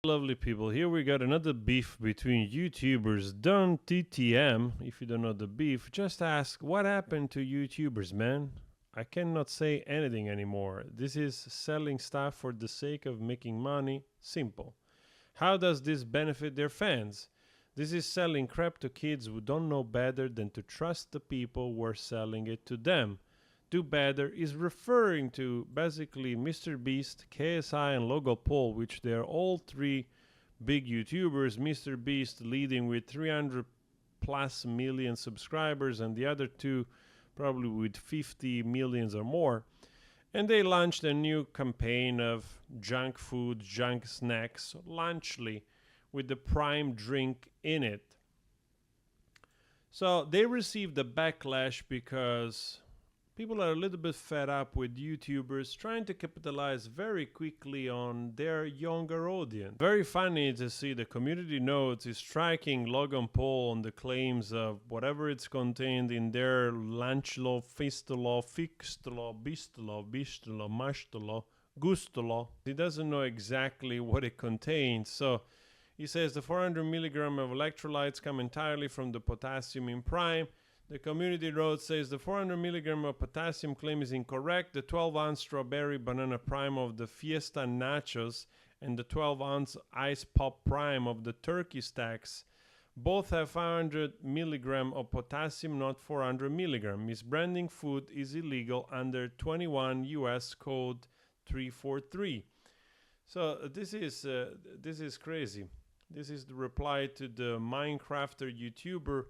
Lovely people, here we got another beef between YouTubers. Done TTM, if you don't know the beef, just ask what happened to YouTubers, man. I cannot say anything anymore. This is selling stuff for the sake of making money. Simple. How does this benefit their fans? This is selling crap to kids who don't know better than to trust the people who are selling it to them. Do better is referring to basically Mr. Beast, KSI, and Logan Paul, which they're all three big YouTubers. Mr. Beast leading with 300 plus million subscribers, and the other two probably with 50 millions or more. And they launched a new campaign of junk food, junk snacks, Lunchly, with the prime drink in it. So they received a backlash because people are a little bit fed up with YouTubers trying to capitalize very quickly on their younger audience. Very funny to see the community notes is striking Logan Paul on the claims of whatever it's contained in their Lunchlo, Fistolo, Fixtolo, Bistolo, Bistolo, Mashtolo, Gustolo. He doesn't know exactly what it contains, so he says the 400 milligram of electrolytes come entirely from the potassium in prime. The community road says the 400 milligram of potassium claim is incorrect. The 12-ounce strawberry banana prime of the Fiesta Nachos and the 12-ounce ice pop prime of the turkey stacks both have 500 milligram of potassium, not 400 milligram. Misbranding food is illegal under 21 U.S. Code 343. So this is crazy. This is the reply to the Minecrafter YouTuber.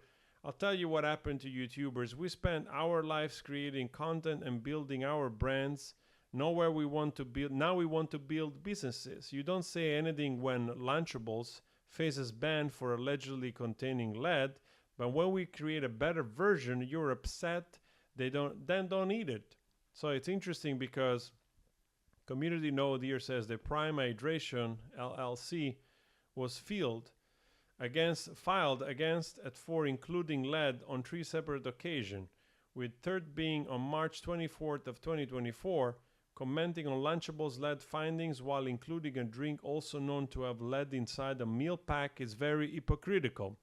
I'll tell you what happened to YouTubers. We spent our lives creating content and building our brands. Nowhere we want to build. Now we want to build businesses. You don't say anything when Lunchables faces ban for allegedly containing lead, but when we create a better version, you're upset. Then don't eat it. So it's interesting because Community Node here says the Prime Hydration LLC was filed against at 4 including lead on 3 separate occasions, with third being on March 24th of 2024, commenting on Lunchables lead findings while including a drink also known to have lead inside a meal pack is very hypocritical.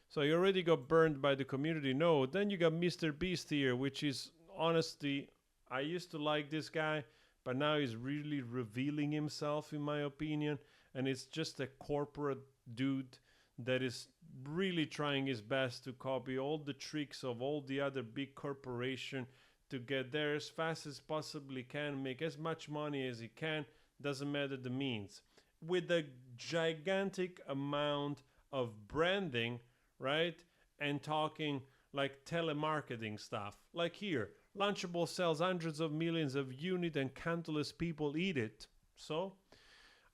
So you already got burned by the community node. Then you got Mr. Beast here, which is honestly, I used to like this guy, but now he's really revealing himself in my opinion, and it's just a corporate dude that is really trying his best to copy all the tricks of all the other big corporation to get there as fast as possibly can, make as much money as he can, doesn't matter the means. With a gigantic amount of branding, right? And talking like telemarketing stuff. Like here, Lunchable sells hundreds of millions of units and countless people eat it. So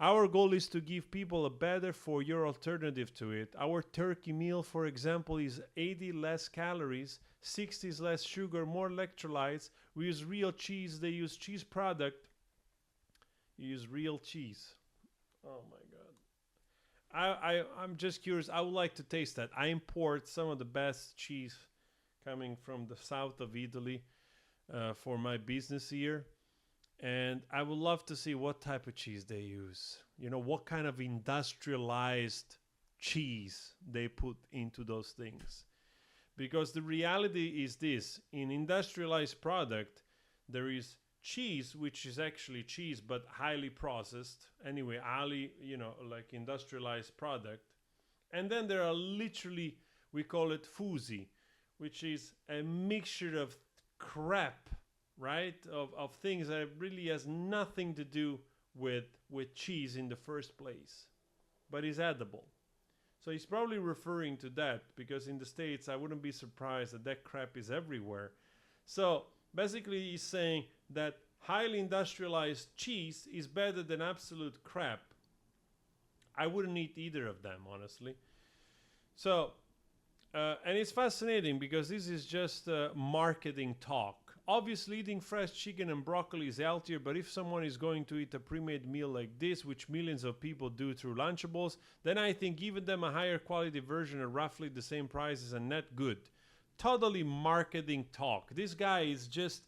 our goal is to give people a better for your alternative to it. Our turkey meal, for example, is 80 less calories, 60 less sugar, more electrolytes. We use real cheese. They use cheese product. You use real cheese. Oh my God. I'm just curious. I would like to taste that. I import some of the best cheese coming from the south of Italy for my business here. And I would love to see what type of cheese they use. You know, what kind of industrialized cheese they put into those things. Because the reality is this. In industrialized product, there is cheese, which is actually cheese, but highly processed. Anyway, like industrialized product. And then there are literally, we call it fusi, which is a mixture of crap, right, of things that really has nothing to do with cheese in the first place, but is edible. So he's probably referring to that because in the States I wouldn't be surprised that that crap is everywhere. So basically he's saying that highly industrialized cheese is better than absolute crap. I wouldn't eat either of them, honestly. So and it's fascinating because this is just marketing talk. Obviously, eating fresh chicken and broccoli is healthier, but if someone is going to eat a pre-made meal like this, which millions of people do through Lunchables, then I think giving them a higher quality version at roughly the same price is a net good. Totally marketing talk. This guy is just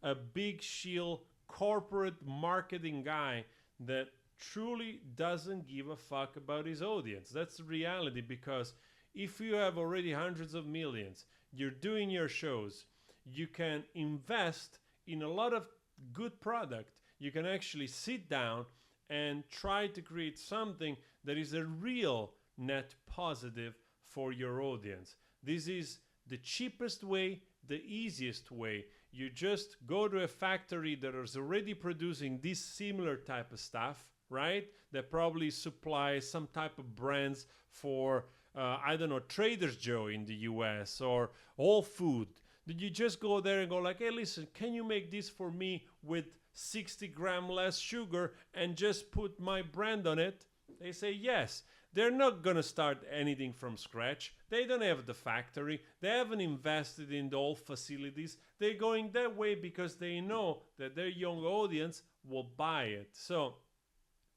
a big shield corporate marketing guy that truly doesn't give a fuck about his audience. That's the reality, because if you have already hundreds of millions, you're doing your shows, you can invest in a lot of good product. You can actually sit down and try to create something that is a real net positive for your audience. This is the cheapest way, the easiest way. You just go to a factory that is already producing this similar type of stuff, right? That probably supplies some type of brands for, I don't know, Trader Joe in the US or Whole Food. Did you just go there and go like, hey, listen, can you make this for me with 60-gram less sugar and just put my brand on it? They say yes. They're not going to start anything from scratch. They don't have the factory. They haven't invested in the old facilities. They're going that way because they know that their young audience will buy it. So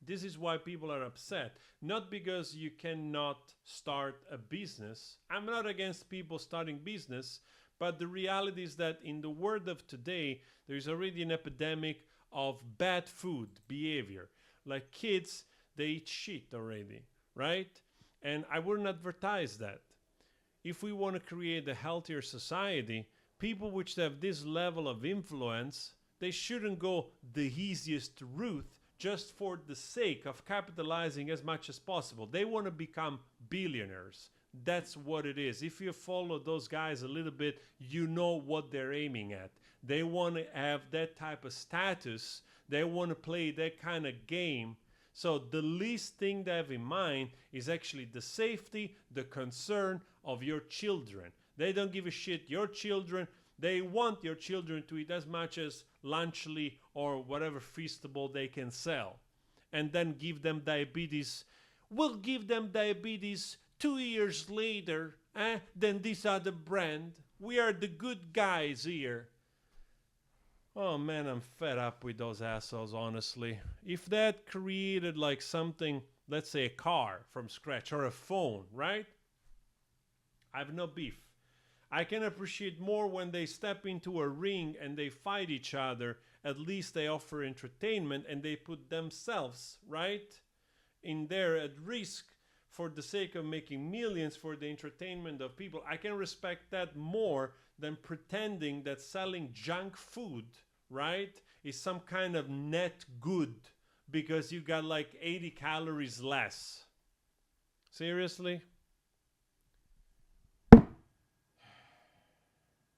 this is why people are upset. Not because you cannot start a business. I'm not against people starting business, but the reality is that in the world of today, there is already an epidemic of bad food behavior. Like kids, they eat shit already, right? And I wouldn't advertise that. If we want to create a healthier society, people which have this level of influence, they shouldn't go the easiest route just for the sake of capitalizing as much as possible. They want to become billionaires. That's what it is. If you follow those guys a little bit, you know what they're aiming at. They want to have that type of status. They want to play that kind of game. So the least thing they have in mind is actually the safety, the concern of your children. They don't give a shit. Your children, they want your children to eat as much as Lunchly or whatever Feastable they can sell. And then give them diabetes. We'll give them diabetes 2 years later, than this other brand. We are the good guys here. Oh man, I'm fed up with those assholes, honestly. If that created like something, let's say a car from scratch or a phone, right? I have no beef. I can appreciate more when they step into a ring and they fight each other. At least they offer entertainment and they put themselves, right, in there at risk for the sake of making millions for the entertainment of people. I can respect that more than pretending that selling junk food, right, is some kind of net good because you got like 80 calories less. Seriously?